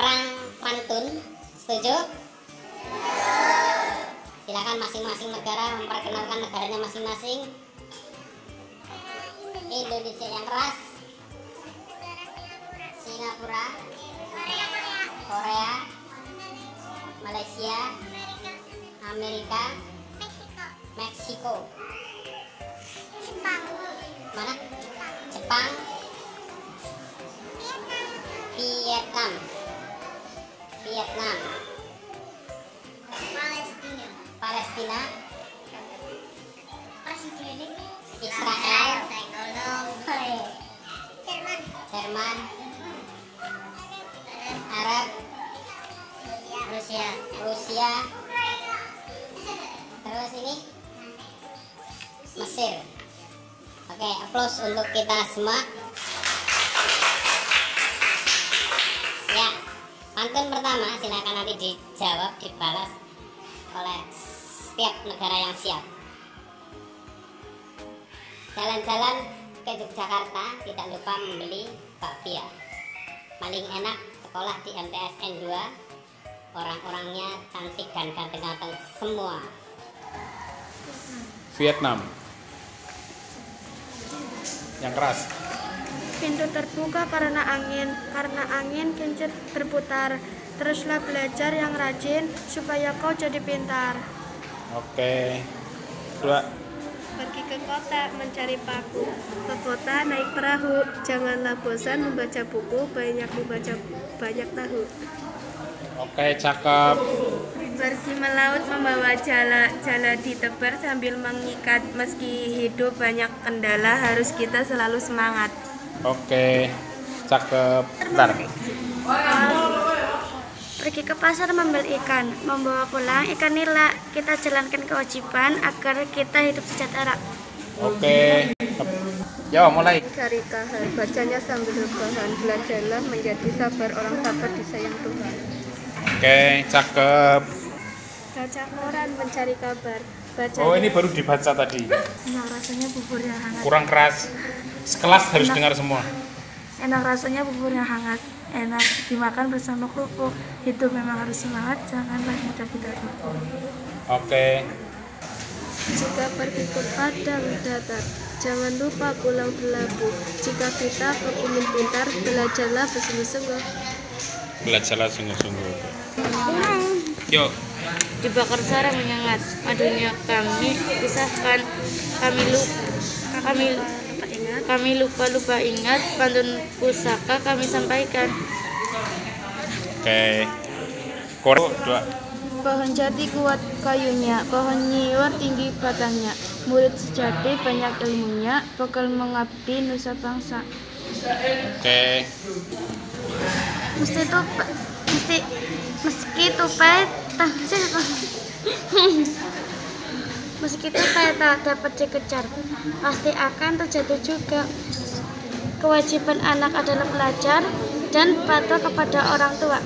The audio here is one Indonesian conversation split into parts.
perang pantun. Setuju? Silakan masing-masing negara memperkenalkan negaranya masing-masing. Indonesia yang keras, Singapura, Korea, Malaysia, Amerika, Meksiko, mana? Jepang, Vietnam, Palestina, Israel, Jerman, Arab, Rusia, terus ini Mesir. Oke, aplaus untuk kita semua. Ya, pantun pertama silakan nanti dijawab, dibalas oleh setiap negara yang siap. Jalan-jalan ke Yogyakarta, tidak lupa membeli bakpia. Paling enak sekolah di MTSN 2. Orang-orangnya cantik dan ganteng-ganteng semua. Vietnam. Yang keras. Pintu terbuka karena angin kincir berputar. Teruslah belajar yang rajin supaya kau jadi pintar. Oke. 2. Pergi ke kota mencari paku. Ke kota naik perahu. Janganlah bosan membaca buku, banyak membaca banyak tahu. Oke, cakep. Pergi melaut membawa jala ditebar sambil mengikat. Meski hidup banyak kendala, harus kita selalu semangat. Oke, cakep. Bentar. Pergi ke pasar membeli ikan, membawa pulang ikan nila. Kita jalankan kewajiban agar kita hidup sejahtera. Oke. Yo, mulai. Cari kahar, bacanya sambil rebahan. Belajarlah menjadi sabar, orang sabar disayang Tuhan. Oke, cakep. Baca koran, mencari kabar. Oh, ini baru dibaca tadi. Enak rasanya bubur yang hangat. Kurang keras. Sekelas harus dengar semua. Enak rasanya bubur yang hangat. Enak dimakan bersama kerupuk. Hidup memang harus semangat, janganlah mudah kita lupa. Oke. Jika pergi ke padang datar, jangan lupa pulang berlabuh. Jika kita kepingin pintar, belajarlah bersungguh-sungguh. Belajarlah sungguh-sungguh. Yuk. Dibakar sarang menyengat, madunya kami pisahkan. Kami lupa ingat, pantun pusaka kami sampaikan. Oke. Korea 2. Pohon jati kuat kayunya, pohon nyiur tinggi batangnya. Murid sejati banyak ilmunya, bakal mengabdi nusa bangsa. Oke. Meski tupai tak dapat dikejar, pasti akan terjatuh juga. Kewajiban anak adalah belajar dan patuh kepada orang tua.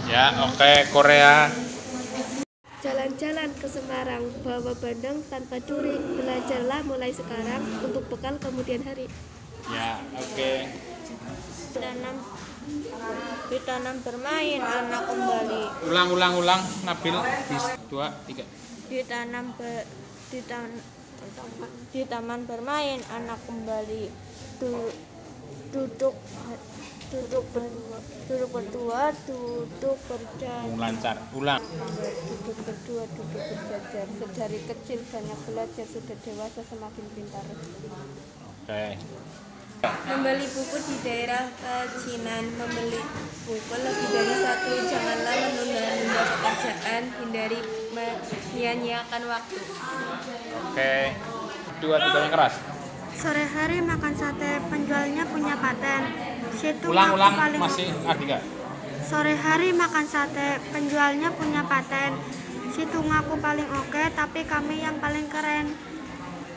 Ya, oke, Korea. Jalan-jalan ke Semarang, bawa bandeng tanpa duri. Belajarlah mulai sekarang untuk bekal kemudian hari. Ya, oke. Ditanam bermain, anak kembali. Ulang, Nabil. 2, 3. Di taman bermain, anak kembali. Duduk berdua, duduk berjajar. Lancar. Ulang. Duduk berdua, duduk berjajar. Sedari kecil banyak belajar, sudah dewasa semakin pintar. Oke. Membeli buku di daerah pecinan, membeli buku lebih dari satu. Janganlah menunda-nunda pekerjaan, hindari menyia-nyiakan waktu. Oke. 2, 3 yang keras. Sore hari makan sate, penjualnya punya paten. Ulang, masih A3. Sore hari makan sate, penjualnya punya paten. Situ ngaku paling oke, tapi kami yang paling keren.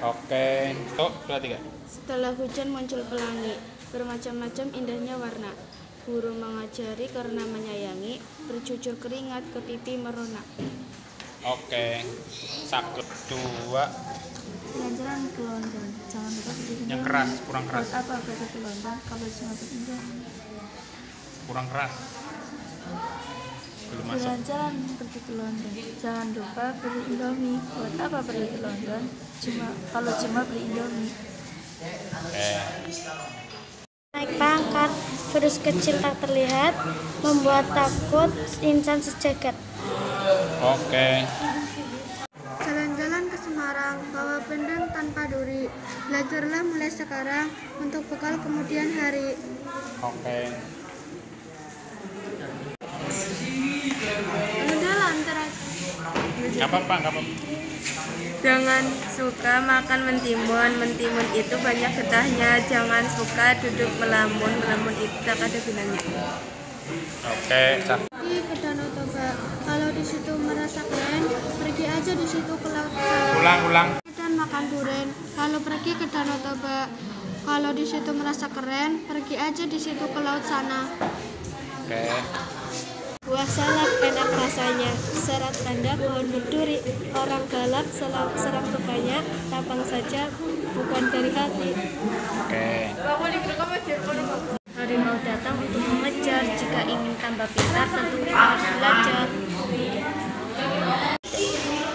Oke. 2, 3. Setelah hujan muncul pelangi, bermacam-macam indahnya warna. Guru mengajari karena menyayangi, bercucur keringat ke pipi merona. Oke. Cakep. 2. Jalan-jalan ke London, jangan lupa pergi ke Yang keras, kurang keras. Buat apa pergi ke London kalau cuma berindah? Kurang keras. Belum masuk. Jalan-jalan pergi ke London. Jangan lupa beli Indomie. Buat apa pergi ke London? Kalau cuma beli Indomie. Oke. Naik pangkat, virus kecil tak terlihat, membuat takut insan sejagat. Oke. Jalan-jalan ke Semarang, bawa bendera tanpa duri. Belajarlah mulai sekarang untuk bekal kemudian hari. Oke. Nggak apa-apa. Jangan suka makan mentimun. Mentimun itu banyak getahnya. Jangan suka duduk melamun. Melamun itu tak ada gunanya. Oke. Pergi ke Danau Toba. Kalau di situ merasa keren, pergi aja di situ ke laut sana. Ulang. Dan makan durian. Kalau pergi ke Danau Toba, kalau di situ merasa keren, pergi aja di situ ke laut sana. Oke. Buah salak enak rasanya, serat tanda pohon berduri. Orang galak serang tukanya, tampang saja bukan dari hati. Oke. Harimau datang untuk mengejar. Jika ingin tambah pintar, tentu harus belajar.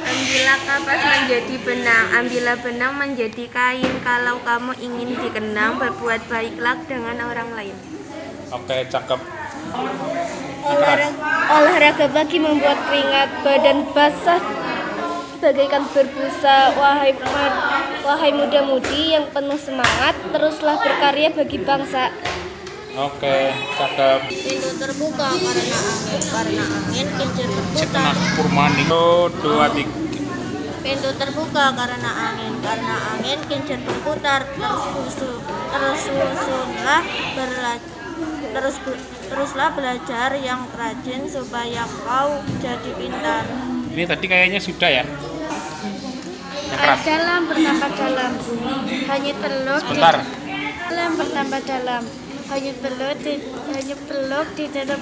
Ambillah kapas menjadi benang, ambillah benang menjadi kain. Kalau kamu ingin dikenang, berbuat baiklah dengan orang lain. Oke, cakep. Olahraga pagi membuat keringat, badan basah bagaikan berbusa. Wahai muda-mudi yang penuh semangat, teruslah berkarya bagi bangsa. Oke, cakep. Pintu terbuka karena angin kincir berputar. Setengah Purmani. 2, 3. Pintu terbuka karena angin kincir berputar. Teruslah belajar yang rajin supaya kau jadi pintar. Ini tadi kayaknya sudah ya. Yang keras. Dalam bertambah dalam, hanyut peluk. Sebentar. Dalam bertambah dalam, hanyut peluk di dalam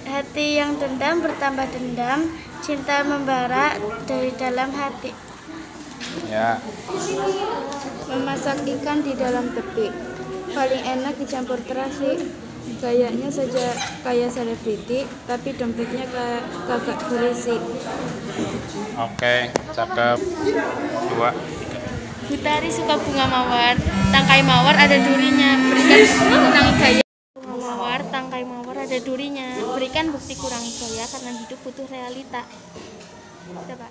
hati yang dendam bertambah dendam. Cinta membara dari dalam hati. Ya. Memasak ikan di dalam tepik, paling enak dicampur terasi. Gayanya saja kayak selebriti, tapi dompetnya kagak berisi. Oke, cakep. 2, 3. Hutari suka bunga mawar, tangkai mawar ada durinya. Berikan kurangi gaya. Bunga mawar, tangkai mawar ada durinya. Berikan bukti kurangi gaya karena hidup butuh realita. Coba.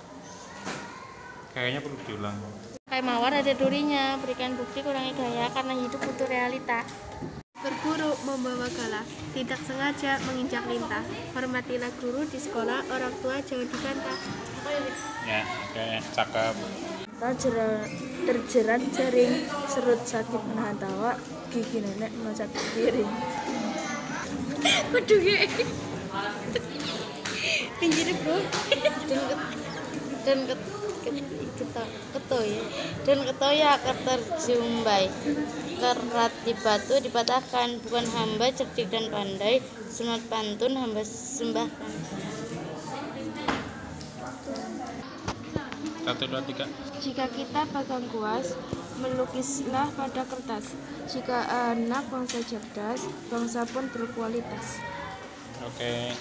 Kayaknya perlu diulang. Tangkai mawar ada durinya. Berikan bukti kurangi gaya karena hidup butuh realita. Berburu membawa galah, tidak sengaja menginjak lintah. Hormatilah guru di sekolah, orang tua jangan dibantah. Ya, oke, cakep. Terjerat jaring, serut sakit menahan tawa, gigi nenek masak piring. Waduh ya. Pinggir bro. Dan ketoya keterjumbai. Kerat di batu dipatahkan, bukan hamba cerdik dan pandai, sunat pantun hamba sembahkan. 1, 2, 3. Jika kita pegang kuas, melukislah pada kertas. Jika anak bangsa cerdas, bangsa pun berkualitas. Oke.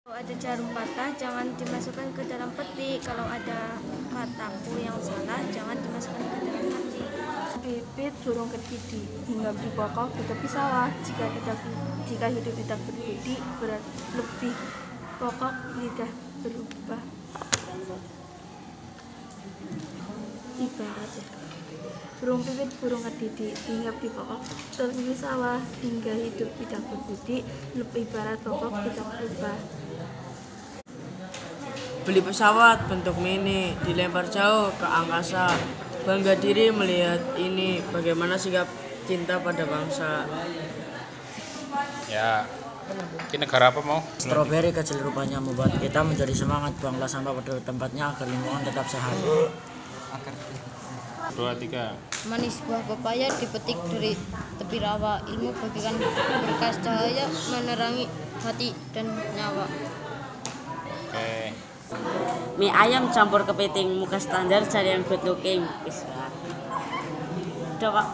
Kalau ada jarum patah, jangan dimasukkan ke dalam peti. Kalau ada kataku yang salah, jangan dimasukkan ke dalam hati. Bibit burung kedidi, hingga di pokok di tepi sawah. Jika hidup tidak berbudi, lebih pokok lidah berubah. Ibarat burung pipit burung kedidi, hinggap di pokok tepi sawah. Hingga hidup tidak berbudi, lebih ibarat pokok tidak berubah. Beli pesawat bentuk mini, dilempar jauh ke angkasa. Bangga diri melihat ini, bagaimana sikap cinta pada bangsa. Ya. Ini negara apa mau? Stroberi kecil rupanya membuat kita menjadi semangat. Buanglah sampah pada tempatnya agar lingkungan tetap sehat. 2, 3. Manis buah pepaya dipetik dari tepi rawa. Ilmu bagikan berkas cahaya menerangi hati dan nyawa. Oke. Mie ayam campur kepiting, muka standar cari yang good looking. Udah Pak.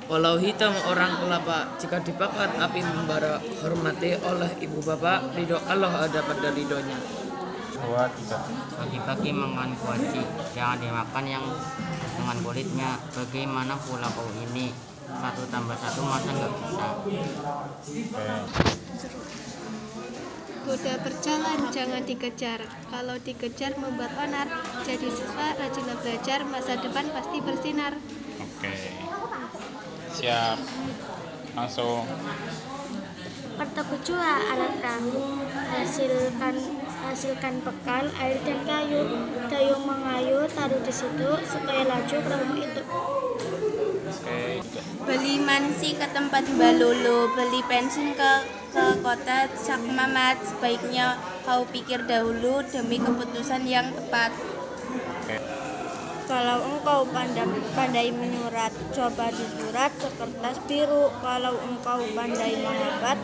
3. Walau hitam orang kelapa, jika dibakar api membara, hormati oleh ibu bapak, ridho Allah ada pada ridhonya. 2, 3. Pagi-pagi makan kuaci, jangan dimakan yang dengan kulitnya. Bagaimana pula kau ini? 1 tambah 1 masa nggak bisa? Kuda berjalan, jangan dikejar. Kalau dikejar membuat onar. Jadi siswa rajinlah belajar, masa depan pasti bersinar. Oke. Siap. Langsung. Pertekucua alat perahu, hasilkan bekal, air dan kayu. Dayung mengayuh, taruh di situ supaya laju perahu itu. Oke. Beli mansi ke tempat Mbak Lolo, beli bensin ke kota Cak Mamat. Sebaiknya kau pikir dahulu demi keputusan yang tepat. Oke. Kalau engkau pandai menyurat, coba disurat sekertas biru. Kalau engkau pandai mengobat,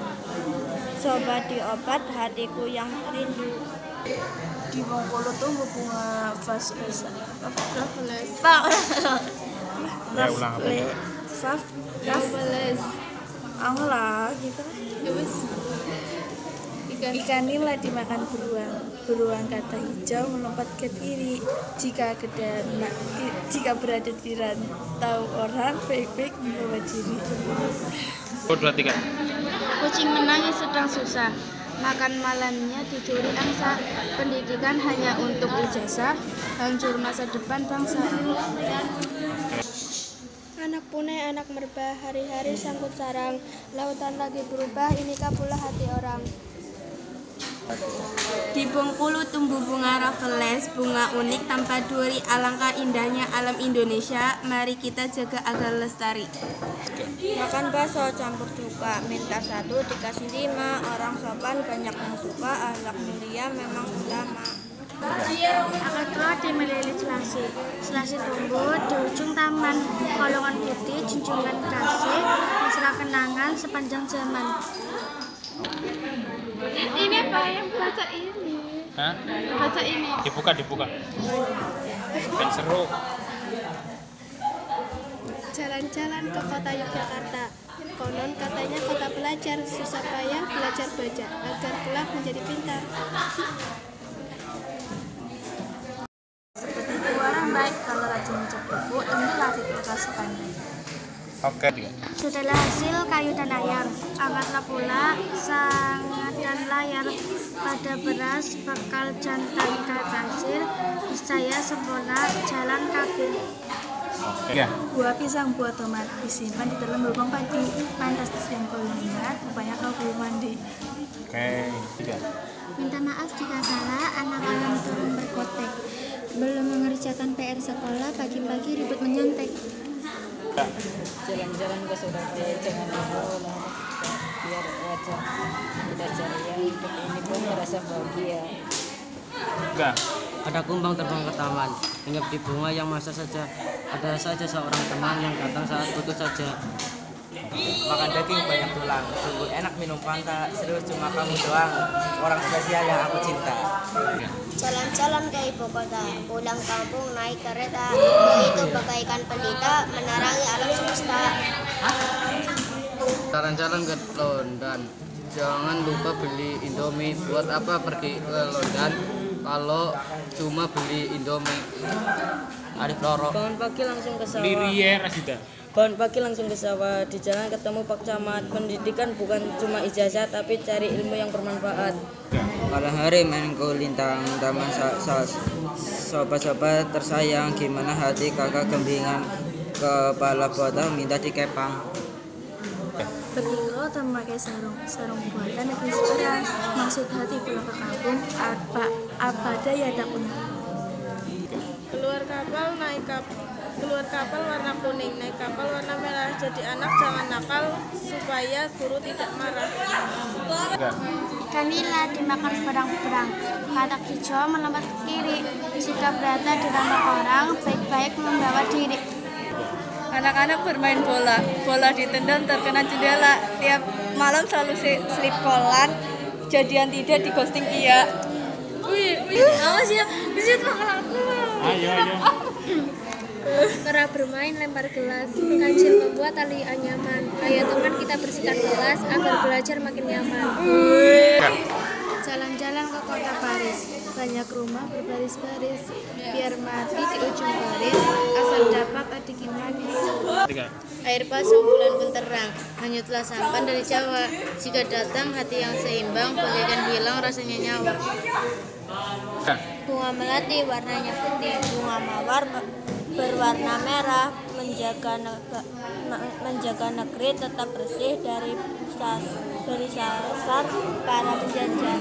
coba diobat hatiku yang rindu. Di Bengkulu tumbuh bunga Raffles. Ya, ulang apa? Raffles. Anglah gitu. Ikan nila dimakan beruang. Beruang kata hijau melompat ke kiri. Jika berada di rantau orang, baik-baik membawa diri. 2, 3. Kucing menangis sedang susah, makan malamnya dicuri angsa. Pendidikan hanya untuk ijazah, hancur masa depan bangsa. Anak punai, anak merbah, hari-hari sangkut sarang. Lautan lagi berubah, inikah pula hati orang. Di Bengkulu tumbuh bunga Raffles, bunga unik tanpa duri. Alangkah indahnya alam Indonesia, mari kita jaga agar lestari. Makan bakso campur cuka, minta 1 dikasih 5. Orang sopan banyak yang suka, akhlak mulia memang utama. Akar telur di melilit selasi, selasi tumbuh di ujung taman. Kolongan putih, junjungan kasih, mesra kenangan sepanjang zaman. Ini apa yang baca ini? Hah? Baca ini. Dibuka. Dan seru. Jalan-jalan ke kota Yogyakarta. Konon katanya kota belajar, susah payah belajar baca agar kelak menjadi pintar. Seperti orang baik kalau rajin baca buku, inilah dedikasi pandai. Oke. Sudahlah hasil kayu dan air, angkatlah pula sangat dan layar. Pada beras, bekal jantan kasir, saya sempurna jalan kaki. Oke. Buah pisang, buah tomat disimpan di dalam lubang padi. Pantas yang kau ingat, rupanya kau belum mandi. Oke. 3. Minta maaf jika salah, anak-anak turun berkotek. Belum mengerjakan PR sekolah, pagi-pagi ribut menyontek. Jalan-jalan ke Surabaya jangan diulang, biar wajah kita ceria, hidup ini pun terasa bahagia. Enggak. Ada kumbang terbang ke taman, hinggap di bunga yang masa saja. Ada saja seorang teman yang datang saat putus saja. Makan daging banyak tulang, sungguh enak minum Fanta. Serius cuma kamu doang, orang spesial yang aku cinta. Jalan-jalan ke ibu kota, pulang kampung naik kereta. Itu bagaikan pelita menerangi alam semesta. Jalan-jalan ke London, jangan lupa beli Indomie. Buat apa pergi ke London kalau cuma beli Indomie? Arif Roro. Bangun pagi langsung ke sawah. Lirie Rasida. Bangun pagi langsung ke sawah. Di jalan ketemu Pak Camat. Pendidikan bukan cuma ijazah, tapi cari ilmu yang bermanfaat. Malam hari main kulintang taman sobat-sobat tersayang, gimana hati kakak gembingan, kepala botak minta dikepang. Berkilo memakai sarung buatan negeri seberang. Maksud hati pulang ke kampung, apa daya tak punya. Keluar kapal warna kuning, naik kapal warna merah. Jadi anak jangan nakal supaya guru tidak marah. Ikan nila dimakan berang-berang, katak hijau melompat ke kiri. Jika berada di ranah orang, baik-baik membawa diri. Anak-anak bermain bola, bola ditendang terkena jendela. Tiap malam selalu slip kolan, jadian tidak di ghosting iya. Wih, awas ya, bisa tuh aku. Ayo. Kerap bermain lempar gelas. Kancil membuat tali anyaman. Ayo teman kita bersihkan gelas agar belajar makin nyaman. Jalan-jalan ke kota Paris, banyak rumah berbaris-baris, biar mati di ujung baris, asal dapat adik yang manis. Air pasang bulan pun terang, hanyutlah sampan dari Jawa. Jika datang hati yang seimbang, bagaikan hilang rasanya nyawa. Bunga melati warnanya putih, bunga mawar berwarna merah, menjaga negeri tetap bersih dari sasar para penjajah.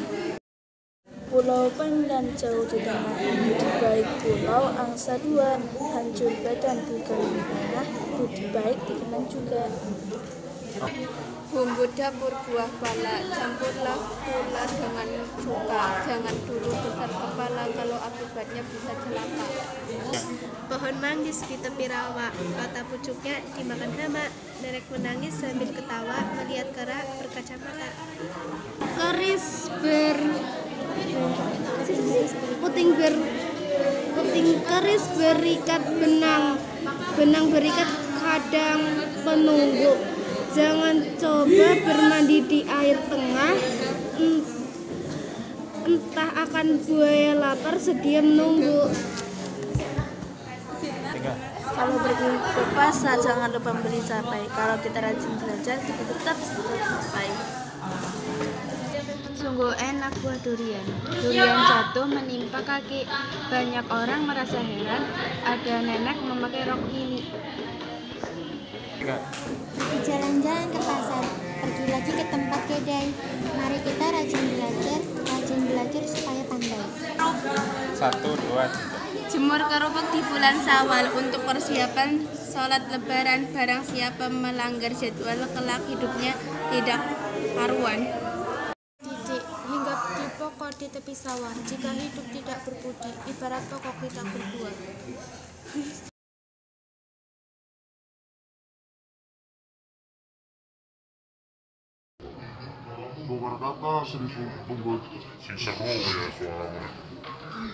Pulau pandang jauh di tengah, budi baik pulau angsa dua, hancur badan digali tanah, budi baik dikenang juga. Bumbu dapur buah pala, campurlah pula dengan cuka. Jangan dulu besar kepala, kalau akibatnya bisa celaka. Pohon manggis di tepi rawa, mata pucuknya dimakan hama. Nenek menangis sambil ketawa, melihat kera berkacamata. Puting keris berikat benang berikat kadang penunggu. Jangan coba bermandi di air tengah, entah akan buaya lapar sedia menunggu. Kalau pergi ke pasar jangan lupa beli cabai. Kalau kita rajin belajar kita tetap capai. Sungguh enak buah durian. Durian jatuh menimpa kaki. Banyak orang merasa heran, ada nenek memakai rok mini. Jalan-jalan ke pasar, pergi lagi ke tempat kedai. Mari kita rajin belajar supaya pandai. 1, 2, 3. Jemur kerupuk di bulan Syawal untuk persiapan sholat lebaran. Barang siapa melanggar jadwal kelak hidupnya tidak karuan. Didik, hinggap di pokok di tepi sawah. Jika hidup tidak berbudi, ibarat pokok tidak berbuah. Tukar kata seribu pembuat sing seru ya suara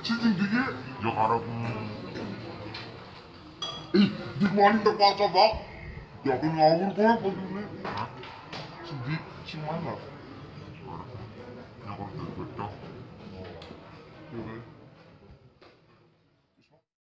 si tingginya ya karep di mana terpaksa bak ya kan ngawur gue begini si mana ya kan terpecah